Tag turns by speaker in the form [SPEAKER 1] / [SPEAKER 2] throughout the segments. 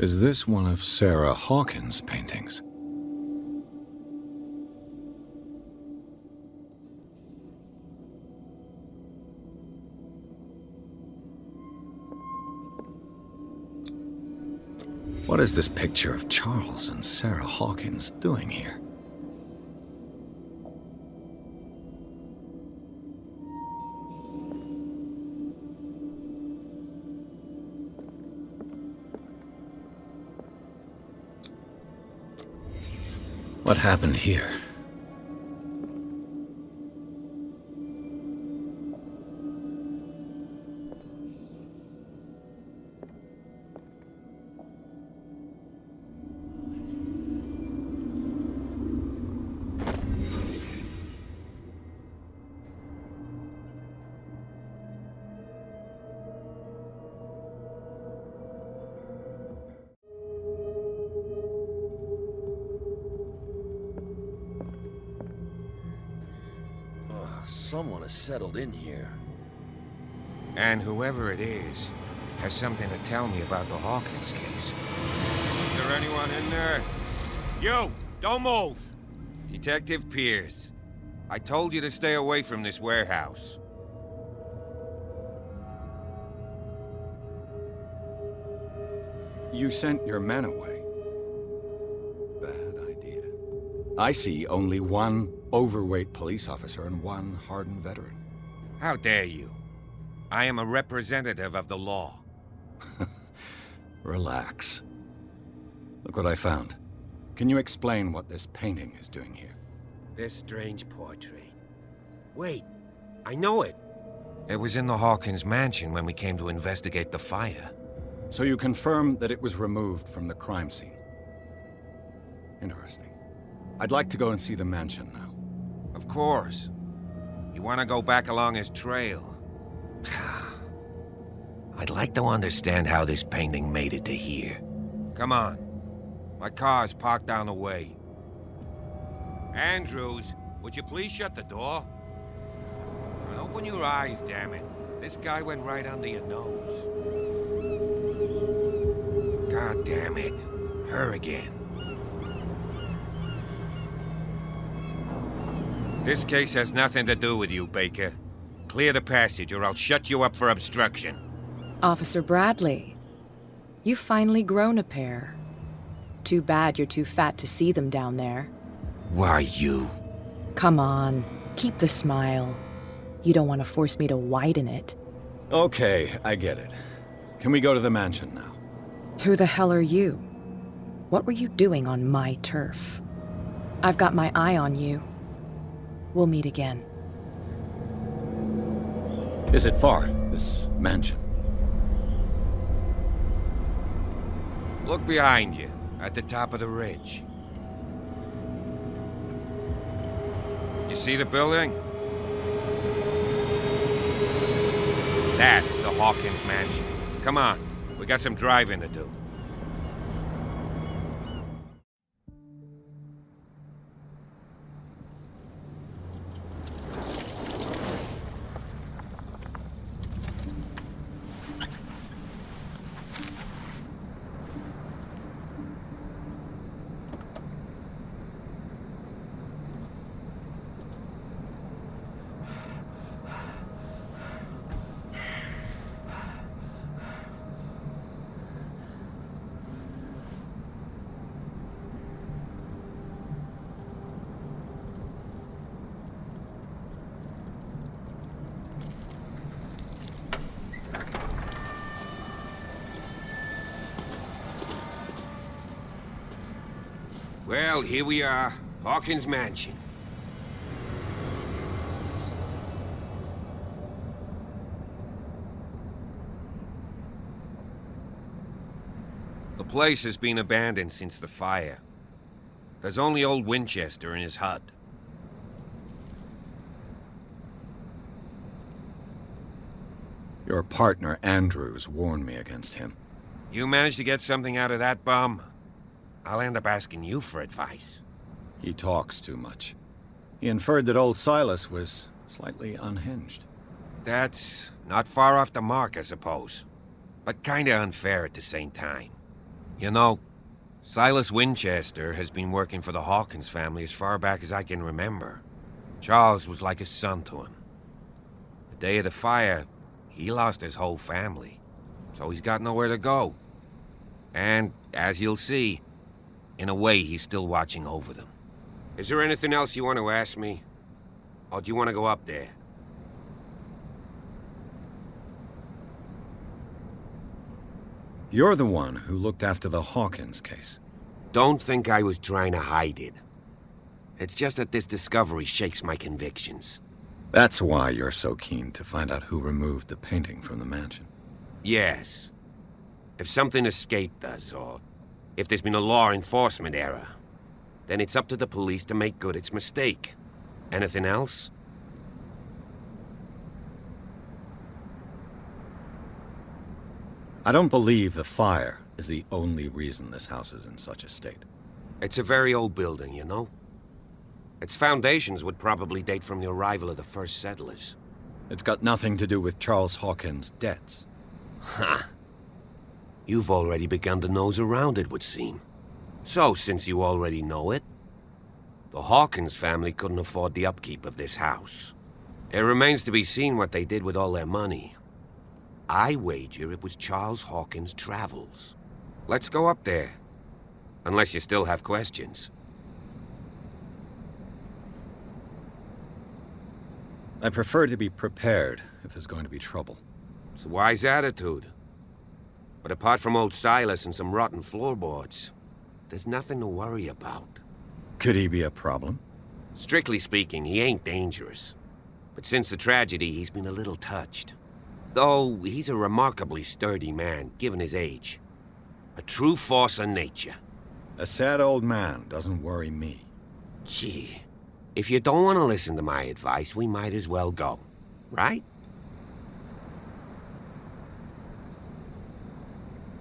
[SPEAKER 1] Is this one of Sarah Hawkins' paintings? What is this picture of Charles and Sarah Hawkins doing here? What happened here?
[SPEAKER 2] Someone has settled in here.
[SPEAKER 3] And whoever it is has something to tell me about the Hawkins case. Is there anyone in there? You! Don't move! Detective Pierce. I told you to stay away from this warehouse.
[SPEAKER 1] You sent your men away. Bad idea. I see only one overweight police officer and one hardened veteran.
[SPEAKER 3] How dare you? I am a representative of the law.
[SPEAKER 1] Relax. Look what I found. Can you explain what this painting is doing here?
[SPEAKER 3] This strange portrait. Wait, I know it. It was in the Hawkins mansion when we came to investigate the fire.
[SPEAKER 1] So you confirm that it was removed from the crime scene. Interesting. I'd like to go and see the mansion now.
[SPEAKER 3] Of course. You want to go back along his trail? I'd like to understand how this painting made it to here. Come on. My car's parked down the way. Andrews, would you please shut the door? And open your eyes, damn it. This guy went right under your nose. God damn it. Her again. This case has nothing to do with you, Baker. Clear the passage or I'll shut you up for obstruction.
[SPEAKER 4] Officer Bradley, you've finally grown a pair. Too bad you're too fat to see them down there.
[SPEAKER 3] Why, you?
[SPEAKER 4] Come on, keep the smile. You don't want to force me to widen it.
[SPEAKER 1] Okay, I get it. Can we go to the mansion now?
[SPEAKER 4] Who the hell are you? What were you doing on my turf? I've got my eye on you. We'll meet again.
[SPEAKER 1] Is it far, this mansion?
[SPEAKER 3] Look behind you, at the top of the ridge. You see the building? That's the Hawkins mansion. Come on, we got some driving to do. Well, here we are, Hawkins Mansion. The place has been abandoned since the fire. There's only old Winchester in his hut.
[SPEAKER 1] Your partner, Andrews, warned me against him.
[SPEAKER 3] You managed to get something out of that bum? I'll end up asking you for advice.
[SPEAKER 1] He talks too much. He inferred that old Silas was slightly unhinged.
[SPEAKER 3] That's not far off the mark, I suppose. But kinda unfair at the same time. You know, Silas Winchester has been working for the Hawkins family as far back as I can remember. Charles was like a son to him. The day of the fire, he lost his whole family, so he's got nowhere to go. And, as you'll see, in a way, he's still watching over them. Is there anything else you want to ask me? Or do you want to go up there?
[SPEAKER 1] You're the one who looked after the Hawkins case.
[SPEAKER 3] Don't think I was trying to hide it. It's just that this discovery shakes my convictions.
[SPEAKER 1] That's why you're so keen to find out who removed the painting from the mansion.
[SPEAKER 3] Yes. If something escaped us, or if there's been a law enforcement error, then it's up to the police to make good its mistake. Anything else?
[SPEAKER 1] I don't believe the fire is the only reason this house is in such a state.
[SPEAKER 3] It's a very old building, you know? Its foundations would probably date from the arrival of the first settlers.
[SPEAKER 1] It's got nothing to do with Charles Hawkins' debts.
[SPEAKER 3] Ha! You've already begun to nose around, it would seem. So, since you already know it, the Hawkins family couldn't afford the upkeep of this house. It remains to be seen what they did with all their money. I wager it was Charles Hawkins' travels. Let's go up there. Unless you still have questions.
[SPEAKER 1] I prefer to be prepared if there's going to be trouble.
[SPEAKER 3] It's a wise attitude. But apart from old Silas and some rotten floorboards, there's nothing to worry about.
[SPEAKER 1] Could he be a problem?
[SPEAKER 3] Strictly speaking, he ain't dangerous. But since the tragedy, he's been a little touched. Though he's a remarkably sturdy man, given his age. A true force of nature.
[SPEAKER 1] A sad old man doesn't worry me.
[SPEAKER 3] Gee, if you don't want to listen to my advice, we might as well go. Right?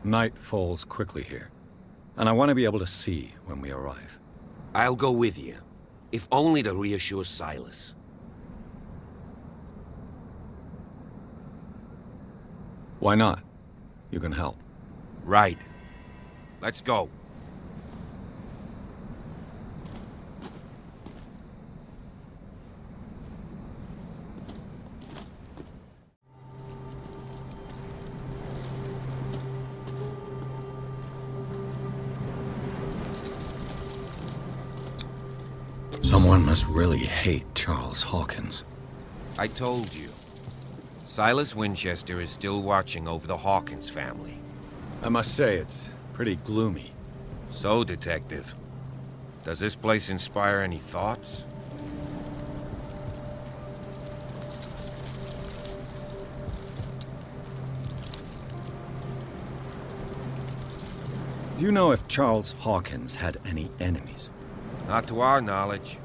[SPEAKER 1] Night falls quickly here, and I want to be able to see when we arrive.
[SPEAKER 3] I'll go with you, if only to reassure Silas.
[SPEAKER 1] Why not? You can help.
[SPEAKER 3] Right. Let's go.
[SPEAKER 1] Someone must really hate Charles Hawkins.
[SPEAKER 3] I told you. Silas Winchester is still watching over the Hawkins family.
[SPEAKER 1] I must say, it's pretty gloomy.
[SPEAKER 3] So, Detective, does this place inspire any thoughts?
[SPEAKER 1] Do you know if Charles Hawkins had any enemies?
[SPEAKER 3] Not to our knowledge.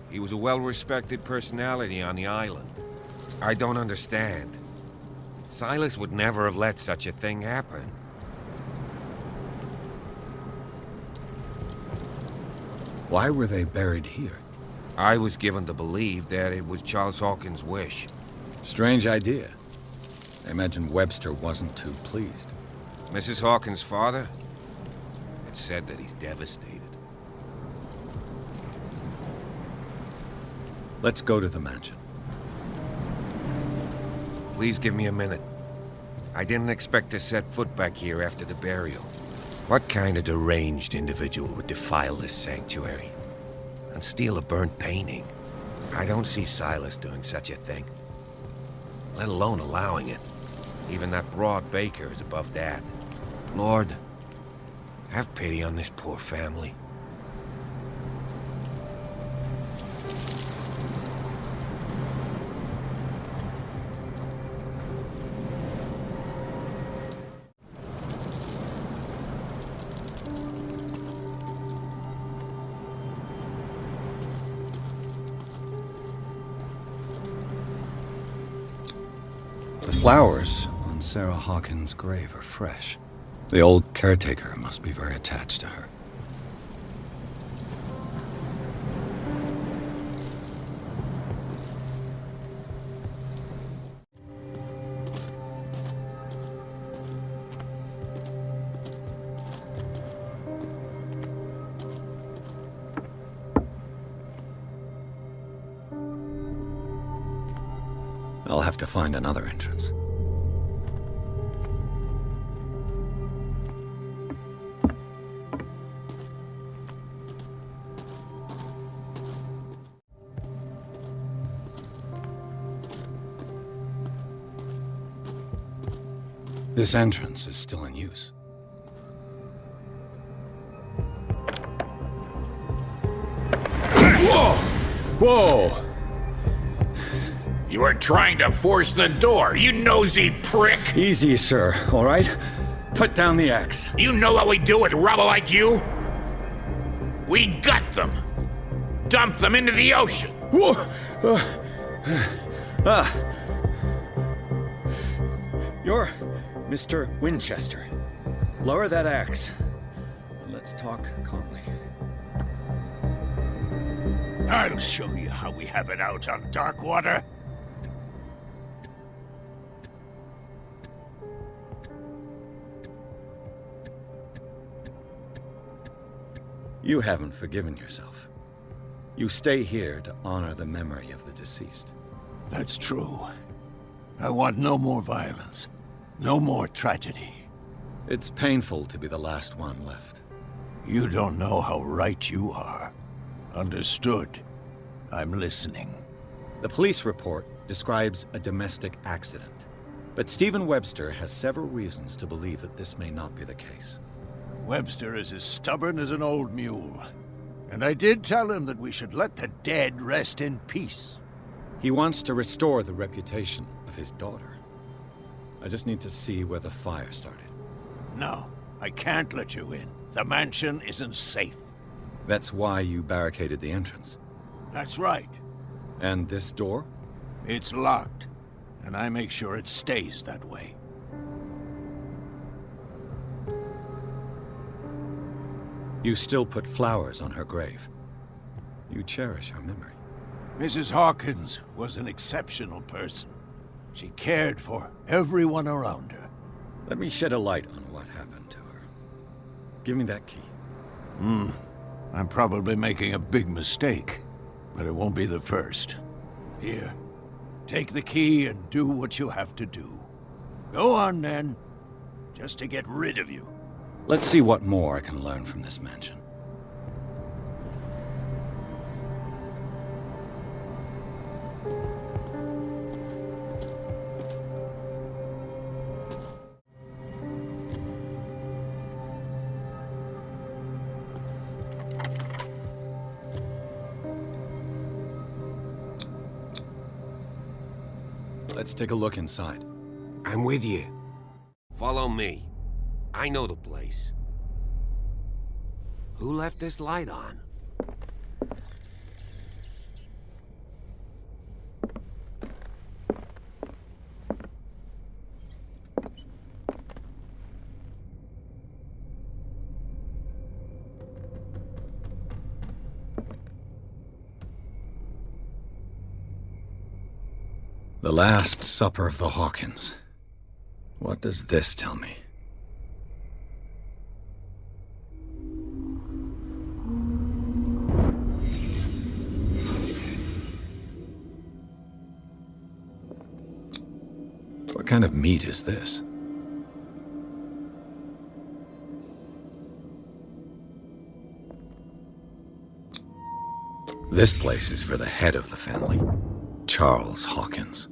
[SPEAKER 3] He was a well-respected personality on the island. I don't understand. Silas would never have let such a thing happen.
[SPEAKER 1] Why were they buried here?
[SPEAKER 3] I was given to believe that it was Charles Hawkins' wish.
[SPEAKER 1] Strange idea. I imagine Webster wasn't too pleased.
[SPEAKER 3] Mrs. Hawkins' father? It's said that he's devastated.
[SPEAKER 1] Let's go to the mansion.
[SPEAKER 3] Please give me a minute. I didn't expect to set foot back here after the burial. What kind of deranged individual would defile this sanctuary and steal a burnt painting? I don't see Silas doing such a thing, let alone allowing it. Even that broad baker is above that. Lord, have pity on this poor family.
[SPEAKER 1] The flowers on Sarah Hawkins' grave are fresh. The old caretaker must be very attached to her. I'll have to find another entrance. This entrance is still in use. Whoa! Whoa!
[SPEAKER 5] You are trying to force the door, you nosy prick!
[SPEAKER 1] Easy, sir, all right? Put down the axe.
[SPEAKER 5] You know what we do with rubble like you? We gut them. Dump them into the ocean.
[SPEAKER 1] Whoa! You're Mr. Winchester. Lower that axe. Let's talk calmly.
[SPEAKER 5] I'll show you how we have it out on Darkwater.
[SPEAKER 1] You haven't forgiven yourself. You stay here to honor the memory of the deceased.
[SPEAKER 5] That's true. I want no more violence. No more tragedy.
[SPEAKER 1] It's painful to be the last one left.
[SPEAKER 5] You don't know how right you are. Understood. I'm listening.
[SPEAKER 1] The police report describes a domestic accident, but Stephen Webster has several reasons to believe that this may not be the case.
[SPEAKER 5] Webster is as stubborn as an old mule. And I did tell him that we should let the dead rest in peace.
[SPEAKER 1] He wants to restore the reputation of his daughter. I just need to see where the fire started.
[SPEAKER 5] No, I can't let you in. The mansion isn't safe.
[SPEAKER 1] That's why you barricaded the entrance.
[SPEAKER 5] That's right.
[SPEAKER 1] And this door?
[SPEAKER 5] It's locked, and I make sure it stays that way.
[SPEAKER 1] You still put flowers on her grave. You cherish her memory.
[SPEAKER 5] Mrs. Hawkins was an exceptional person. She cared for everyone around her.
[SPEAKER 1] Let me shed a light on what happened to her. Give me that key.
[SPEAKER 5] I'm probably making a big mistake, but it won't be the first. Here, take the key and do what you have to do. Go on then, just to get rid of you.
[SPEAKER 1] Let's see what more I can learn from this mansion. Let's take a look inside.
[SPEAKER 3] I'm with you. Follow me. I know the place. Who left this light on?
[SPEAKER 1] The Last Supper of the Hawkins. What does this tell me? What kind of meat is this? This place is for the head of the family, Charles Hawkins.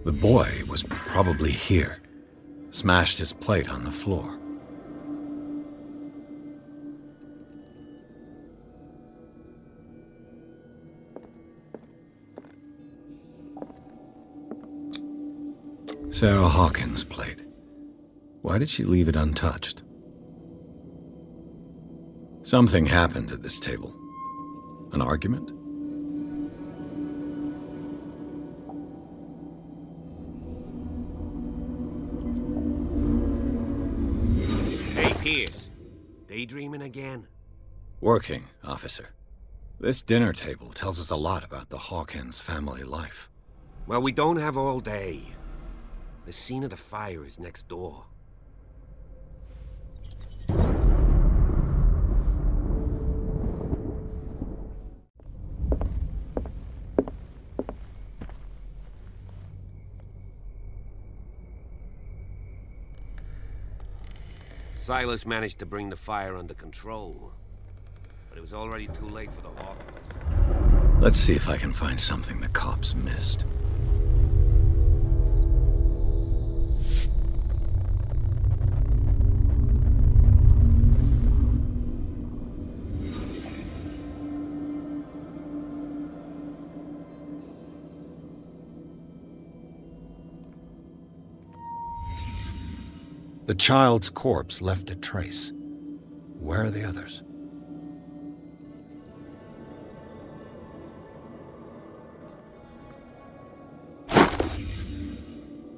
[SPEAKER 1] The boy was probably here. Smashed his plate on the floor. Sarah Hawkins' plate. Why did she leave it untouched? Something happened at this table. An argument?
[SPEAKER 3] Hey, Pierce. Daydreaming again?
[SPEAKER 1] Working, officer. This dinner table tells us a lot about the Hawkins family life.
[SPEAKER 3] Well, we don't have all day. The scene of the fire is next door. Silas managed to bring the fire under control, but it was already too late for the Hawkins.
[SPEAKER 1] Let's see if I can find something the cops missed. The child's corpse left a trace. Where are the others?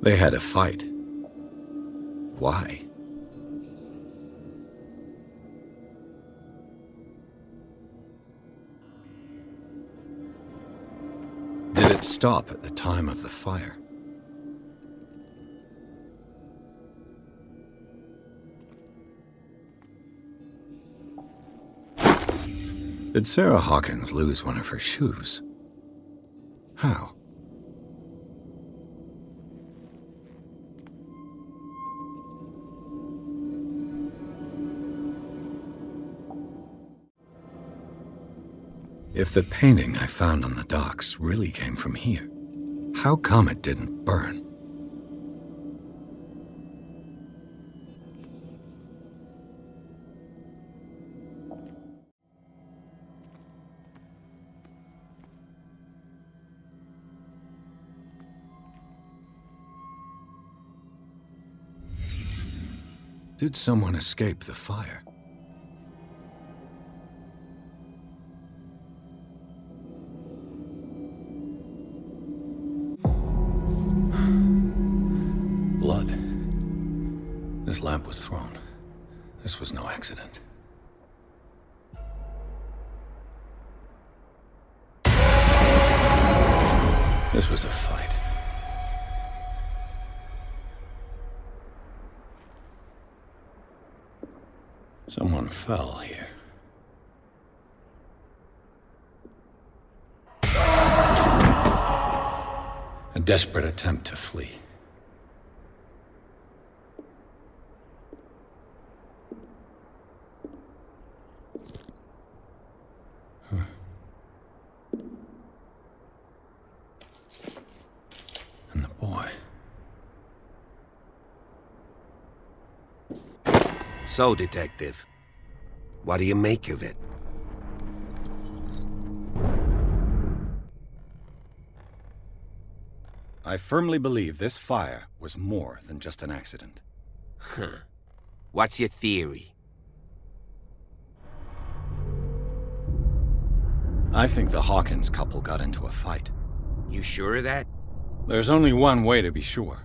[SPEAKER 1] They had a fight. Why? Did it stop at the time of the fire? Did Sarah Hawkins lose one of her shoes? How? If the painting I found on the docks really came from here, how come it didn't burn? Did someone escape the fire? Blood. This lamp was thrown. This was no accident. This was a fight. Someone fell here. A desperate attempt to flee. And the boy.
[SPEAKER 3] So, Detective, what do you make of it?
[SPEAKER 1] I firmly believe this fire was more than just an accident.
[SPEAKER 3] Huh. What's your theory?
[SPEAKER 1] I think the Hawkins couple got into a fight.
[SPEAKER 3] You sure of that?
[SPEAKER 1] There's only one way to be sure.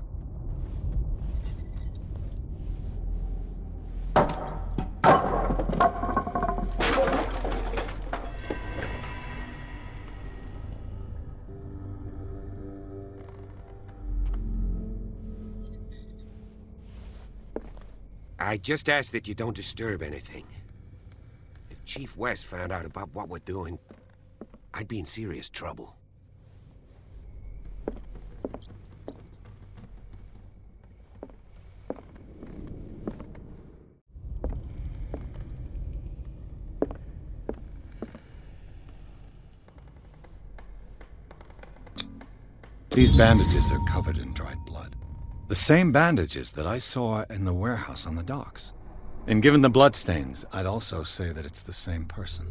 [SPEAKER 3] I just ask that you don't disturb anything. If Chief West found out about what we're doing, I'd be in serious trouble.
[SPEAKER 1] These bandages are covered in dried blood. The same bandages that I saw in the warehouse on the docks. And given the bloodstains, I'd also say that it's the same person.